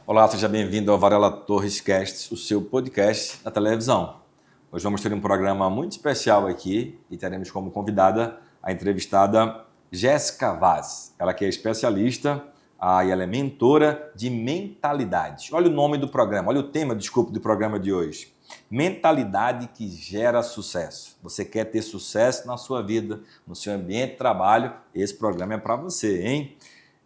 Olá, seja bem-vindo ao Varela Torres Cast, o seu podcast da televisão. Hoje vamos ter um programa muito especial aqui e teremos como convidada a entrevistada Jéssica Vaz. Ela que é especialista e ela é mentora de mentalidade. Olha o nome do programa, olha o tema, do programa de hoje. Mentalidade que gera sucesso. Você quer ter sucesso na sua vida, no seu ambiente de trabalho? Esse programa é para você, hein?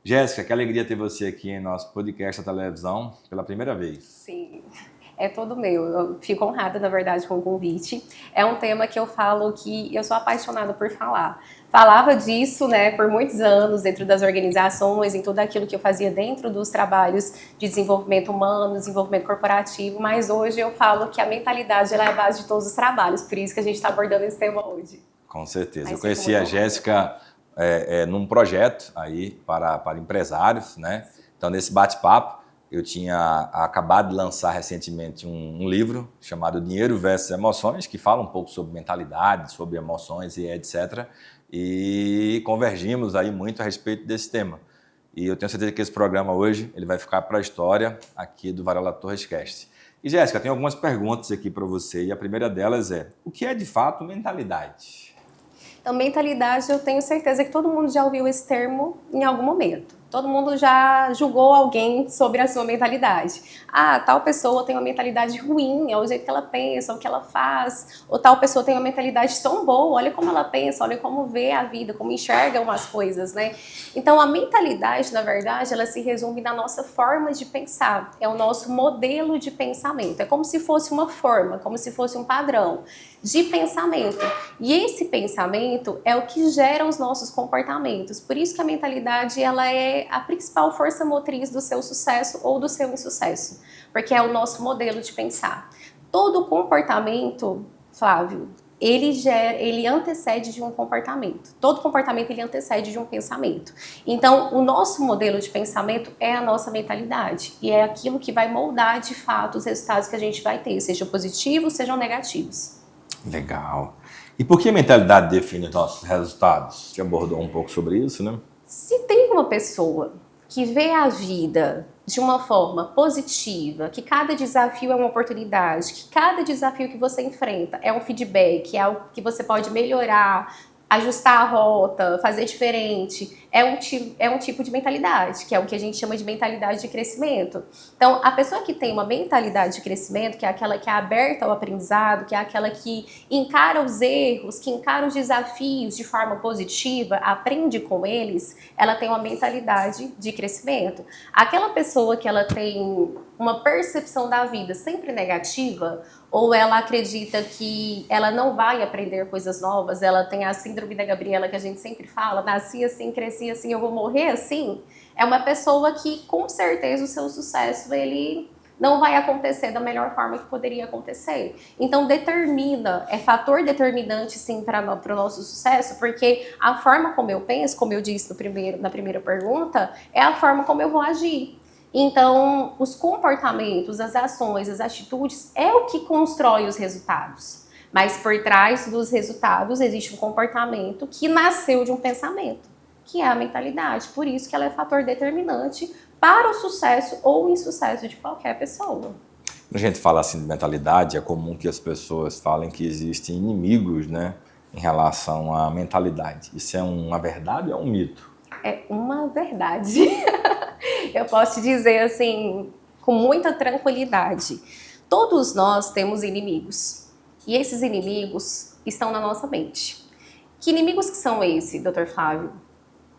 Jéssica, que alegria ter você aqui em nosso podcast da televisão pela primeira vez. Sim, é todo meu. Eu fico honrada, na verdade, com o convite. É um tema que eu falo que eu sou apaixonada por falar. Falava disso, né, por muitos anos dentro das organizações, em tudo aquilo que eu fazia dentro dos trabalhos de desenvolvimento humano, desenvolvimento corporativo, mas hoje eu falo que a mentalidade ela é a base de todos os trabalhos, por isso que a gente está abordando esse tema hoje. Com certeza. Eu conheci a Jéssica num projeto aí para empresários, né? Então, nesse bate-papo, eu tinha acabado de lançar recentemente um livro chamado Dinheiro versus Emoções, que fala um pouco sobre mentalidade, sobre emoções e etc. E convergimos aí muito a respeito desse tema. E eu tenho certeza que esse programa hoje ele vai ficar para a história aqui do Varela Torres Cast. E, Jéssica, tem algumas perguntas aqui para você. E a primeira delas é: o que é de fato mentalidade? Então, mentalidade, eu tenho certeza que todo mundo já ouviu esse termo em algum momento. Todo mundo já julgou alguém sobre a sua mentalidade. Ah, tal pessoa tem uma mentalidade ruim, é o jeito que ela pensa, o que ela faz. Ou tal pessoa tem uma mentalidade tão boa, olha como ela pensa, olha como vê a vida, como enxerga umas coisas, né? Então, a mentalidade, na verdade, ela se resume na nossa forma de pensar. É o nosso modelo de pensamento. É como se fosse uma forma, como se fosse um padrão de pensamento. E esse pensamento é o que gera os nossos comportamentos. Por isso que a mentalidade ela é a principal força motriz do seu sucesso ou do seu insucesso, porque é o nosso modelo de pensar. Todo comportamento, Flávio, ele antecede de um comportamento. Todo comportamento ele antecede de um pensamento. Então, o nosso modelo de pensamento é a nossa mentalidade e é aquilo que vai moldar de fato os resultados que a gente vai ter, sejam positivos, sejam negativos. Legal. E por que a mentalidade define os nossos resultados? Você abordou um pouco sobre isso, né? Se tem uma pessoa que vê a vida de uma forma positiva, que cada desafio é uma oportunidade, que cada desafio que você enfrenta é um feedback, é algo que você pode melhorar, ajustar a rota, fazer diferente, é um tipo de mentalidade, que é o que a gente chama de mentalidade de crescimento. Então, a pessoa que tem uma mentalidade de crescimento, que é aquela que é aberta ao aprendizado, que é aquela que encara os erros, que encara os desafios de forma positiva, aprende com eles, ela tem uma mentalidade de crescimento. Aquela pessoa que ela tem uma percepção da vida sempre negativa, ou ela acredita que ela não vai aprender coisas novas, ela tem a síndrome da Gabriela que a gente sempre fala, nasci assim, cresci assim, eu vou morrer assim, é uma pessoa que com certeza o seu sucesso ele não vai acontecer da melhor forma que poderia acontecer. Então é fator determinante sim para o nosso sucesso, porque a forma como eu penso, como eu disse na primeira pergunta, é a forma como eu vou agir. Então, os comportamentos, as ações, as atitudes é o que constrói os resultados. Mas por trás dos resultados existe um comportamento que nasceu de um pensamento, que é a mentalidade. Por isso que ela é fator determinante para o sucesso ou insucesso de qualquer pessoa. Quando a gente fala assim de mentalidade, é comum que as pessoas falem que existem inimigos, né, em relação à mentalidade. Isso é uma verdade ou é um mito? É uma verdade. Eu posso te dizer assim, com muita tranquilidade. Todos nós temos inimigos. E esses inimigos estão na nossa mente. Que inimigos que são esses, Dr. Flávio?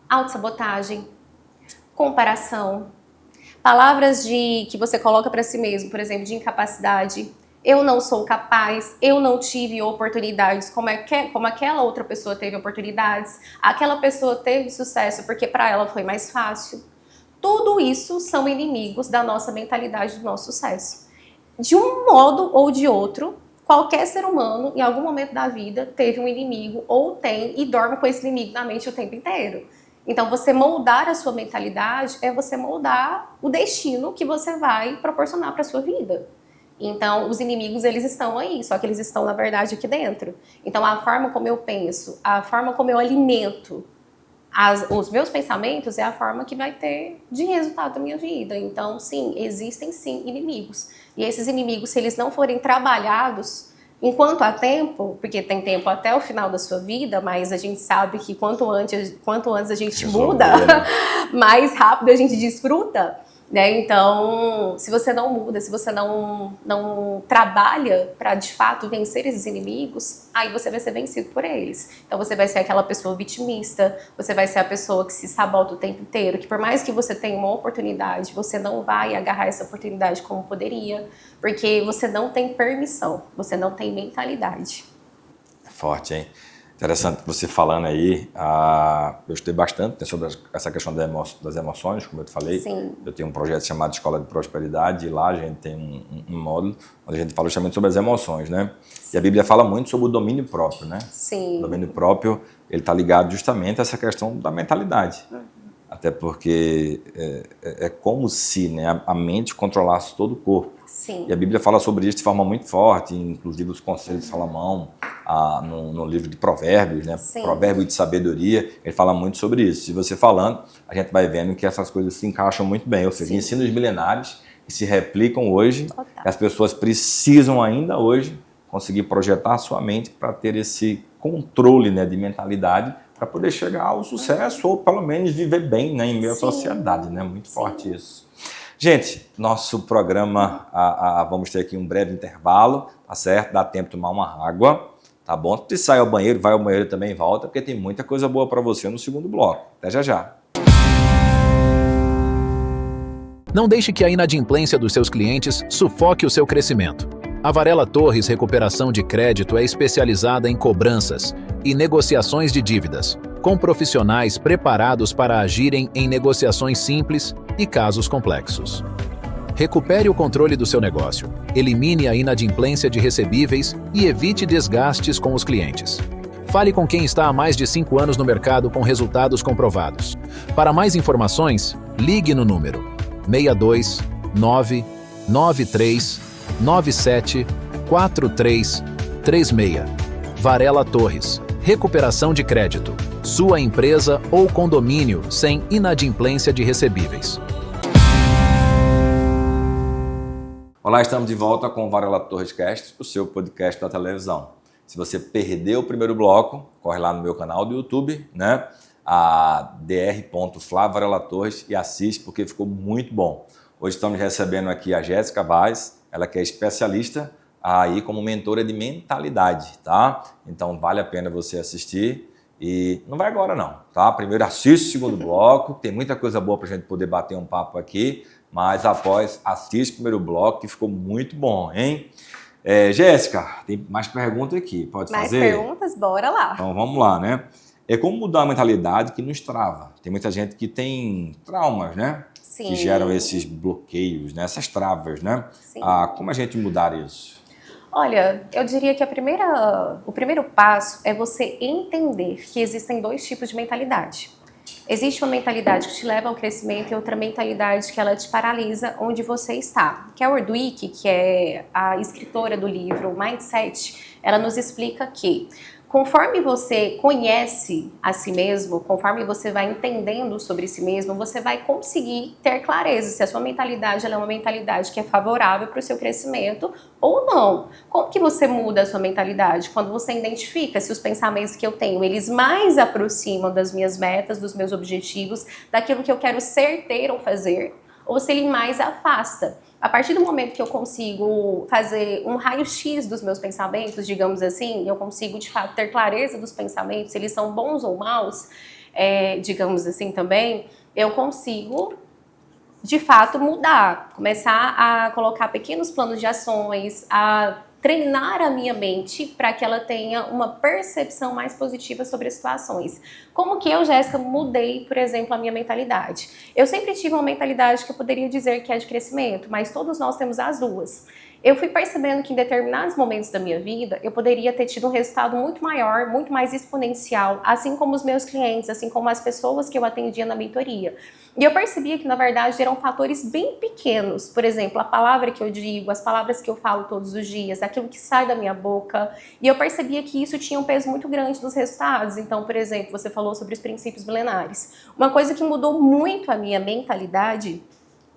Autossabotagem, comparação, palavras que você coloca para si mesmo, por exemplo, de incapacidade. Eu não sou capaz, eu não tive oportunidades como aquela outra pessoa teve oportunidades, aquela pessoa teve sucesso porque para ela foi mais fácil. Tudo isso são inimigos da nossa mentalidade, do nosso sucesso. De um modo ou de outro, qualquer ser humano, em algum momento da vida, teve um inimigo ou tem e dorme com esse inimigo na mente o tempo inteiro. Então, você moldar a sua mentalidade é você moldar o destino que você vai proporcionar para a sua vida. Então, os inimigos, eles estão aí, só que eles estão, na verdade, aqui dentro. Então, a forma como eu penso, a forma como eu alimento os meus pensamentos é a forma que vai ter de resultado da minha vida. Então, sim, existem sim inimigos. E esses inimigos, se eles não forem trabalhados, enquanto há tempo, porque tem tempo até o final da sua vida, mas a gente sabe que quanto antes a gente muda, mais rápido a gente desfruta. Né? Então, se você não muda, se você não trabalha para de fato vencer esses inimigos, aí você vai ser vencido por eles. Então, você vai ser aquela pessoa vitimista, você vai ser a pessoa que se sabota o tempo inteiro, que por mais que você tenha uma oportunidade, você não vai agarrar essa oportunidade como poderia, porque você não tem permissão, você não tem mentalidade. Forte, hein? Interessante você falando aí, eu estudei bastante sobre essa questão das emoções, como eu te falei. Sim. Eu tenho um projeto chamado Escola de Prosperidade e lá a gente tem um módulo onde a gente fala justamente sobre as emoções, né? E a Bíblia fala muito sobre o domínio próprio, né? Sim. O domínio próprio, ele está ligado justamente a essa questão da mentalidade. Até porque é como se, né, a mente controlasse todo o corpo. Sim. E a Bíblia fala sobre isso de forma muito forte, inclusive os conselhos de Salomão, no livro de Provérbios, né? Provérbio de sabedoria, ele fala muito sobre isso. Se você falando, a gente vai vendo que essas coisas se encaixam muito bem, ou seja, Sim. ensinos milenares que se replicam hoje, e as pessoas precisam ainda hoje conseguir projetar a sua mente para ter esse controle, né, de mentalidade, para poder chegar ao sucesso ou pelo menos viver bem, né, em meio à sociedade, né? Muito forte isso. Gente, nosso programa, vamos ter aqui um breve intervalo, tá certo? Dá tempo de tomar uma água, tá bom? Se sair ao banheiro, vai ao banheiro também e volta, porque tem muita coisa boa para você no segundo bloco. Até já já. Não deixe que a inadimplência dos seus clientes sufoque o seu crescimento. A Varela Torres Recuperação de Crédito é especializada em cobranças e negociações de dívidas, com profissionais preparados para agirem em negociações simples e casos complexos. Recupere o controle do seu negócio, elimine a inadimplência de recebíveis e evite desgastes com os clientes. Fale com quem está há mais de 5 anos no mercado com resultados comprovados. Para mais informações, ligue no número 62 993 97 4336. Varela Torres, Recuperação de Crédito. Sua empresa ou condomínio sem inadimplência de recebíveis. Olá, estamos de volta com o Varela Torres Cast, o seu podcast da televisão. Se você perdeu o primeiro bloco, corre lá no meu canal do YouTube, né? A dr.flavarelatorres e assiste porque ficou muito bom. Hoje estamos recebendo aqui a Jéssica Vaz, ela que é especialista aí como mentora de mentalidade, tá? Então vale a pena você assistir e não vai agora não, tá? Primeiro assiste o segundo bloco, tem muita coisa boa pra gente poder bater um papo aqui, mas após assiste o primeiro bloco que ficou muito bom, hein? Jéssica, tem mais perguntas aqui, pode fazer? Mais perguntas? Bora lá. Então vamos lá, né? É como mudar a mentalidade que nos trava. Tem muita gente que tem traumas, né? Sim. Que geram esses bloqueios, né? Essas travas, né? Sim. Como a gente mudar isso? Olha, eu diria que o primeiro passo é você entender que existem 2 tipos de mentalidade. Existe uma mentalidade que te leva ao crescimento e outra mentalidade que ela te paralisa onde você está. Carol Dweck, que é a escritora do livro Mindset, ela nos explica que conforme você conhece a si mesmo, conforme você vai entendendo sobre si mesmo, você vai conseguir ter clareza se a sua mentalidade ela é uma mentalidade que é favorável para o seu crescimento ou não. Como que você muda a sua mentalidade? Quando você identifica se os pensamentos que eu tenho, eles mais aproximam das minhas metas, dos meus objetivos, daquilo que eu quero ser, ter ou fazer, ou se ele mais afasta. A partir do momento que eu consigo fazer um raio-x dos meus pensamentos, digamos assim, eu consigo de fato ter clareza dos pensamentos, se eles são bons ou maus, digamos assim também, eu consigo de fato mudar, começar a colocar pequenos planos de ações, a treinar a minha mente para que ela tenha uma percepção mais positiva sobre as situações. Como que eu, Jéssica, mudei, por exemplo, a minha mentalidade? Eu sempre tive uma mentalidade que eu poderia dizer que é de crescimento, mas todos nós temos as duas. eu fui percebendo que em determinados momentos da minha vida, eu poderia ter tido um resultado muito maior, muito mais exponencial, assim como os meus clientes, assim como as pessoas que eu atendia na mentoria. E eu percebia que, na verdade, eram fatores bem pequenos. Por exemplo, a palavra que eu digo, as palavras que eu falo todos os dias, aquilo que sai da minha boca. E eu percebia que isso tinha um peso muito grande nos resultados. Então, por exemplo, você falou sobre os princípios milenares. Uma coisa que mudou muito a minha mentalidade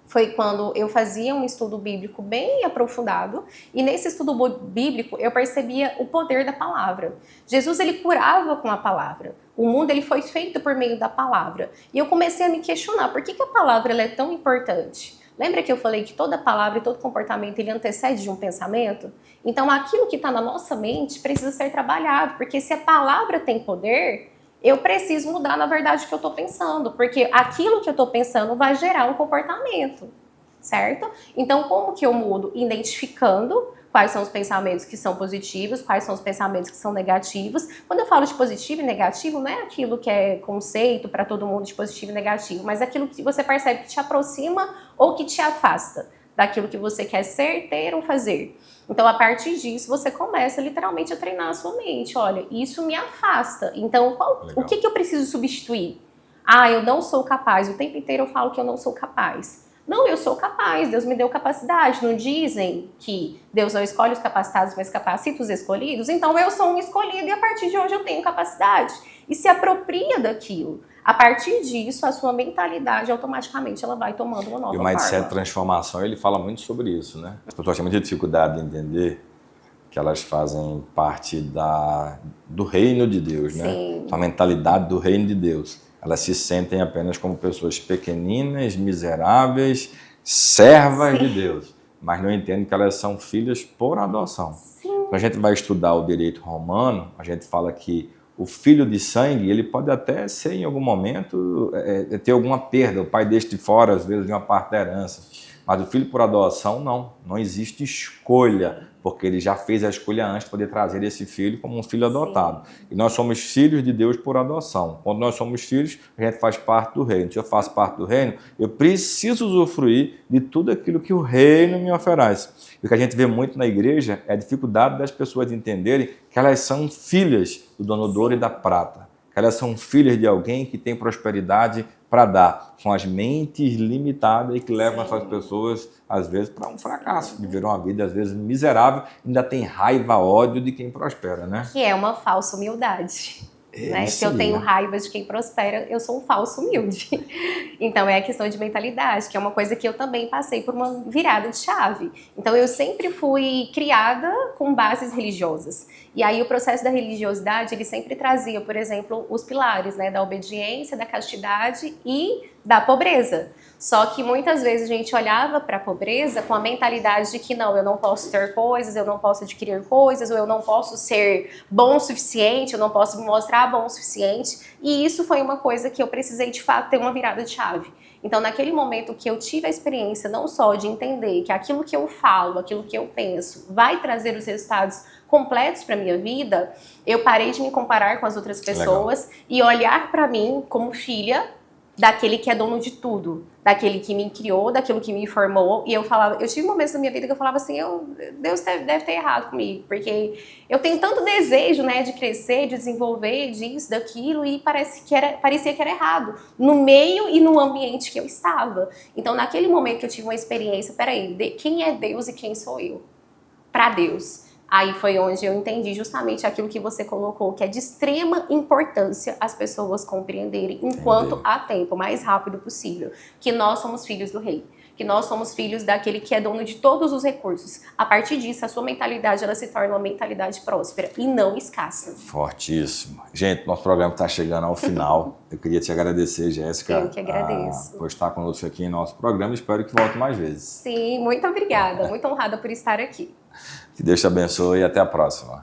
foi quando eu fazia um estudo bíblico bem aprofundado, e nesse estudo bíblico eu percebia o poder da palavra. Jesus, ele curava com a palavra. O mundo, ele foi feito por meio da palavra. E eu comecei a me questionar, por que a palavra ela é tão importante? Lembra que eu falei que toda palavra e todo comportamento ele antecede de um pensamento? Então aquilo que está na nossa mente precisa ser trabalhado, porque se a palavra tem poder, eu preciso mudar, na verdade, o que eu estou pensando, porque aquilo que eu estou pensando vai gerar um comportamento, certo? Então, como que eu mudo? Identificando quais são os pensamentos que são positivos, quais são os pensamentos que são negativos. Quando eu falo de positivo e negativo, não é aquilo que é conceito para todo mundo de positivo e negativo, mas aquilo que você percebe que te aproxima ou que te afasta daquilo que você quer ser, ter ou fazer. Então, a partir disso, você começa literalmente a treinar a sua mente. Olha, isso me afasta. Então, o que eu preciso substituir? Ah, eu não sou capaz. O tempo inteiro eu falo que eu não sou capaz. Não, eu sou capaz. Deus me deu capacidade. Não dizem que Deus não escolhe os capacitados, mas capacita os escolhidos? Então, eu sou um escolhido e a partir de hoje eu tenho capacidade. E se apropria daquilo. A partir disso, a sua mentalidade automaticamente ela vai tomando uma nova forma. E o mindset transformação, ele fala muito sobre isso, né? As pessoas têm muita dificuldade de entender que elas fazem parte do reino de Deus, né? Sim. A mentalidade do reino de Deus. Elas se sentem apenas como pessoas pequeninas, miseráveis, servas de Deus, mas não entendem que elas são filhas por adoção. Sim. Quando a gente vai estudar o direito romano, a gente fala que o filho de sangue, ele pode até ser, em algum momento, ter alguma perda. O pai deixa de fora, às vezes, de uma parte da herança. Mas o filho por adoção, não. Não existe escolha, porque ele já fez a escolha antes de poder trazer esse filho como um filho adotado. Sim. E nós somos filhos de Deus por adoção. Quando nós somos filhos, a gente faz parte do reino. Se eu faço parte do reino, eu preciso usufruir de tudo aquilo que o reino me oferece. E o que a gente vê muito na igreja é a dificuldade das pessoas entenderem que elas são filhas do dono do ouro e da prata. Que elas são filhas de alguém que tem prosperidade para dar. São as mentes limitadas e que levam essas pessoas, às vezes, para um fracasso. Viveram uma vida, às vezes, miserável, ainda tem raiva, ódio de quem prospera, né? Que é uma falsa humildade. Né? Se eu tenho raiva de quem prospera, eu sou um falso humilde. Então é a questão de mentalidade, que é uma coisa que eu também passei por uma virada de chave. Então eu sempre fui criada com bases religiosas. E aí o processo da religiosidade, ele sempre trazia, por exemplo, os pilares, né, da obediência, da castidade e da pobreza. Só que muitas vezes a gente olhava para a pobreza com a mentalidade de que não, eu não posso ter coisas, eu não posso adquirir coisas, ou eu não posso ser bom o suficiente, eu não posso me mostrar bom o suficiente. E isso foi uma coisa que eu precisei, de fato, ter uma virada de chave. Então, naquele momento que eu tive a experiência não só de entender que aquilo que eu falo, aquilo que eu penso, vai trazer os resultados completos para minha vida, eu parei de me comparar com as outras pessoas e olhar para mim como filha daquele que é dono de tudo, daquele que me criou, daquilo que me formou. E eu tive momentos na minha vida que eu falava assim, Deus deve ter errado comigo, porque eu tenho tanto desejo, né, de crescer, de desenvolver, disso, daquilo, e parecia que era errado, no meio e no ambiente que eu estava. Então, naquele momento que eu tive uma experiência, peraí, quem é Deus e quem sou eu? Para Deus. Aí foi onde eu entendi justamente aquilo que você colocou, que é de extrema importância as pessoas compreenderem, enquanto há tempo, o mais rápido possível, que nós somos filhos do rei, que nós somos filhos daquele que é dono de todos os recursos. A partir disso, a sua mentalidade ela se torna uma mentalidade próspera e não escassa. Fortíssimo. Gente, nosso programa está chegando ao final. Eu queria te agradecer, Jéssica. Eu que agradeço. Por estar conosco aqui em nosso programa. Espero que volte mais vezes. Sim, muito obrigada. Muito honrada por estar aqui. Que Deus te abençoe e até a próxima.